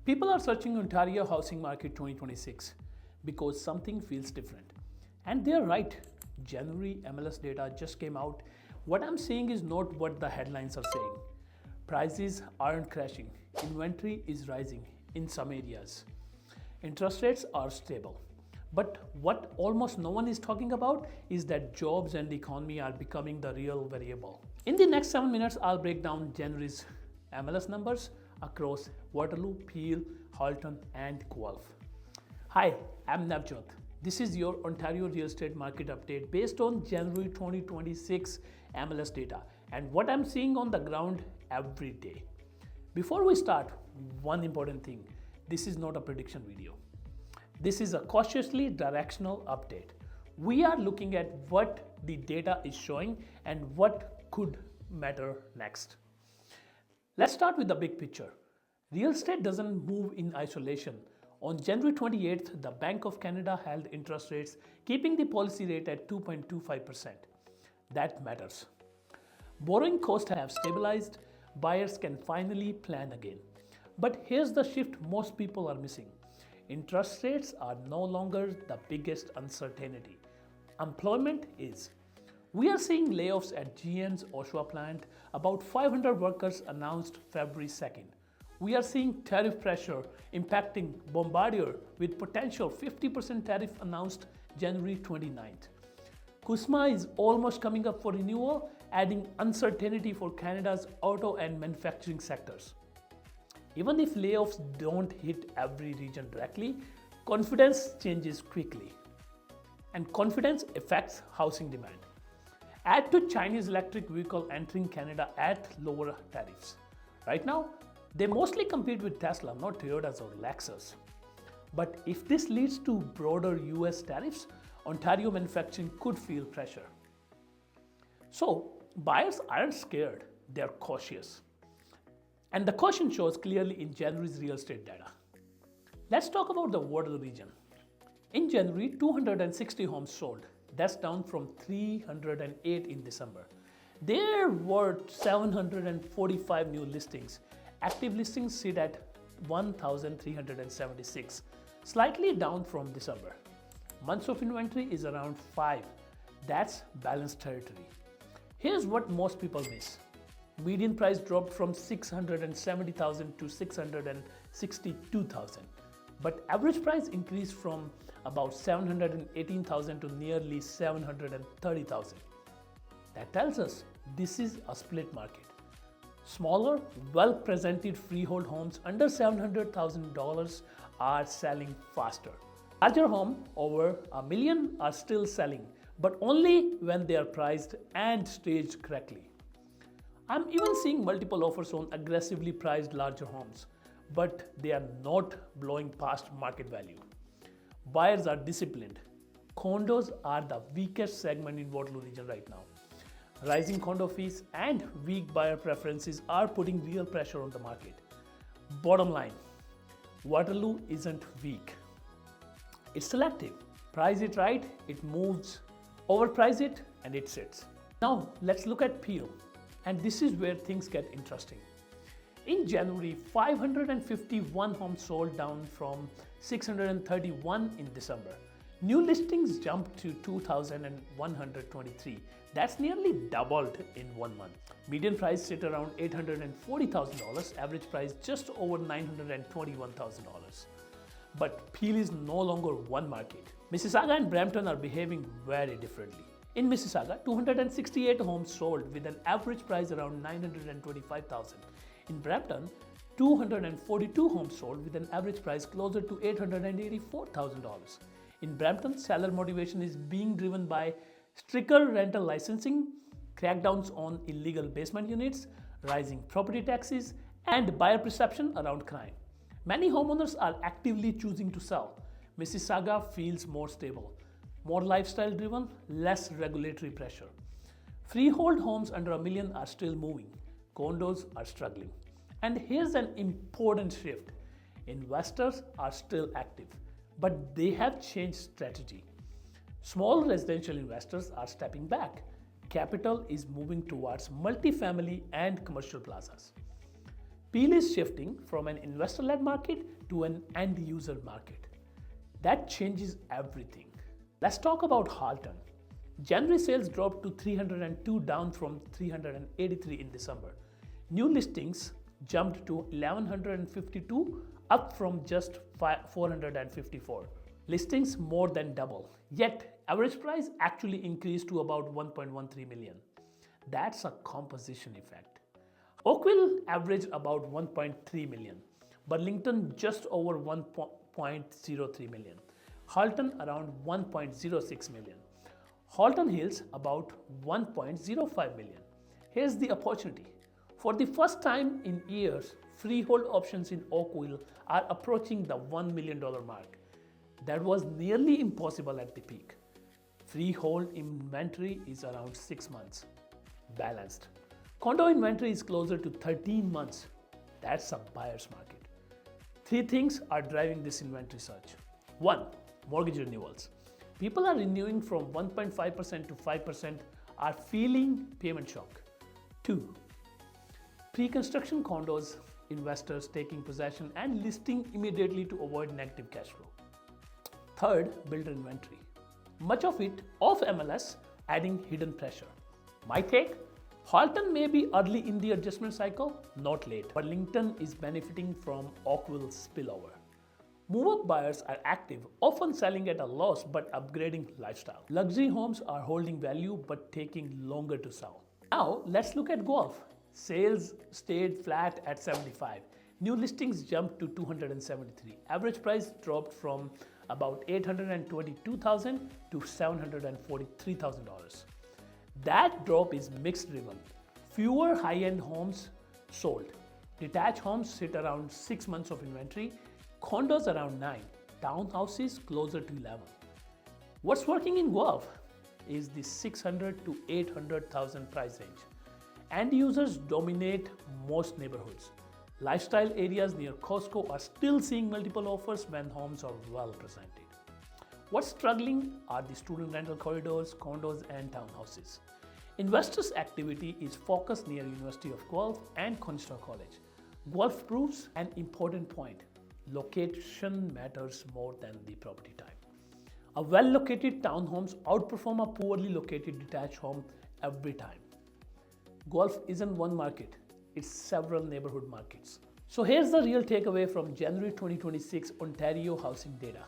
People are searching Ontario housing market 2026 because something feels different. And they're right. January MLS data just came out. What I'm saying is not what the headlines are saying. Prices aren't crashing. Inventory is rising in some areas. Interest rates are stable. But what almost no one is talking about is that jobs and the economy are becoming the real variable. In the next 7 minutes, I'll break down January's MLS numbers across Waterloo, Peel, Halton, and Guelph. Hi, I'm Navjot. This is your Ontario real estate market update based on January 2026 MLS data and what I'm seeing on the ground every day. Before we start, one important thing. This is not a prediction video. This is a cautiously directional update. We are looking at what the data is showing and what could matter next. Let's start with the big picture. Real estate doesn't move in isolation. On January 28th, the Bank of Canada held interest rates, keeping the policy rate at 2.25%. That matters. Borrowing costs have stabilized. Buyers can finally plan again. But here's the shift most people are missing. Interest rates are no longer the biggest uncertainty. Employment is. We are seeing layoffs at GM's Oshawa plant. About 500 workers announced February 2nd. We are seeing tariff pressure impacting Bombardier with potential 50% tariff announced January 29th. CUSMA is almost coming up for renewal, adding uncertainty for Canada's auto and manufacturing sectors. Even if layoffs don't hit every region directly, confidence changes quickly. And confidence affects housing demand. Add to Chinese electric vehicle entering Canada at lower tariffs. Right now, they mostly compete with Tesla, not Toyotas or Lexus. But if this leads to broader US tariffs, Ontario manufacturing could feel pressure. So, buyers aren't scared, they're cautious. And the caution shows clearly in January's real estate data. Let's talk about the Waterloo region. In January, 260 homes sold. That's down from 308 in December. There were 745 new listings. Active listings sit at 1,376, slightly down from December. Months of inventory is around 5. That's balanced territory. Here's what most people miss. Median price dropped from 670,000 to 662,000. But average price increased from about 718,000 to nearly 730,000. That tells us this is a split market. Smaller, well-presented freehold homes under $700,000 are selling faster. Larger homes over $1 million are still selling, but only when they are priced and staged correctly. I'm even seeing multiple offers on aggressively priced larger homes, but they are not blowing past market value. Buyers are disciplined. Condos are the weakest segment in Waterloo region right now. Rising condo fees and weak buyer preferences are putting real pressure on the market. Bottom line, Waterloo isn't weak. It's selective. Price it right, it moves. Overprice it, and it sits. Now, let's look at Peel. And this is where things get interesting. In January, 551 homes sold, down from 631 in December. New listings jumped to 2,123. That's nearly doubled in 1 month. Median price sit around $840,000, average price just over $921,000. But Peel is no longer one market. Mississauga and Brampton are behaving very differently. In Mississauga, 268 homes sold with an average price around $925,000. In Brampton, 242 homes sold with an average price closer to $884,000. In Brampton, seller motivation is being driven by stricter rental licensing, crackdowns on illegal basement units, rising property taxes, and buyer perception around crime. Many homeowners are actively choosing to sell. Mississauga feels more stable, more lifestyle driven, less regulatory pressure. Freehold homes under $1 million are still moving. Condos are struggling. And here's an important shift. Investors are still active, but they have changed strategy. Small residential investors are stepping back. Capital is moving towards multifamily and commercial plazas. Peel is shifting from an investor-led market to an end-user market. That changes everything. Let's talk about Halton. January sales dropped to 302, down from 383 in December. New listings jumped to 1152, up from just 454. Listings more than double. Yet, average price actually increased to about 1.13 million. That's a composition effect. Oakville averaged about 1.3 million. Burlington just over 1.03 million. Halton around 1.06 million. Halton Hills about 1.05 million. Here's the opportunity. For the first time in years, freehold options in Oakville are approaching the $1 million mark. That was nearly impossible at the peak. Freehold inventory is around 6 months. Balanced. Condo inventory is closer to 13 months. That's a buyer's market. 3 things are driving this inventory surge. 1. Mortgage renewals. People are renewing from 1.5% to 5%, are feeling payment shock. 2. Pre-construction condos, investors taking possession and listing immediately to avoid negative cash flow. 3rd, builder inventory. Much of it off MLS, adding hidden pressure. My take? Halton may be early in the adjustment cycle, not late. Burlington is benefiting from Oakville's spillover. Move-up buyers are active, often selling at a loss but upgrading lifestyle. Luxury homes are holding value but taking longer to sell. Now, let's look at Guelph. Sales stayed flat at 75. New listings jumped to 273. Average price dropped from about $822,000 to $743,000. That drop is mix driven. Fewer high-end homes sold. Detached homes sit around 6 months of inventory. Condos around 9, townhouses closer to 11. What's working in Guelph is the 600 to 800,000 price range. End users dominate most neighborhoods. Lifestyle areas near Costco are still seeing multiple offers when homes are well presented. What's struggling are the student rental corridors, condos and townhouses. Investors' activity is focused near University of Guelph and Coniston College. Guelph proves an important point. Location matters more than the property type. A well-located townhomes outperform a poorly located detached home every time. Guelph isn't one market, it's several neighborhood markets. So here's the real takeaway from January 2026 Ontario housing data.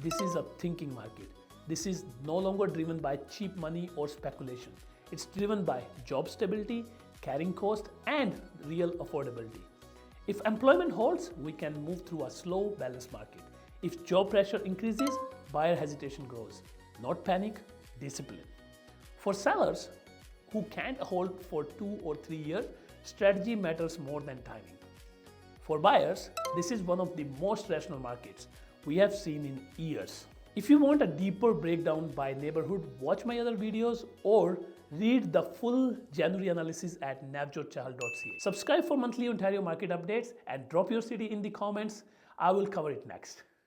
This is a thinking market. This is no longer driven by cheap money or speculation. It's driven by job stability, carrying cost, and real affordability. If employment holds, we can move through a slow, balanced market. If job pressure increases, buyer hesitation grows. Not panic, discipline. For sellers who can't hold for 2 or 3 years, strategy matters more than timing. For buyers, this is one of the most rational markets we have seen in years. If you want a deeper breakdown by neighborhood, watch my other videos or read the full January analysis at navjotchahal.ca. Subscribe for monthly Ontario market updates and drop your city in the comments. I will cover it next.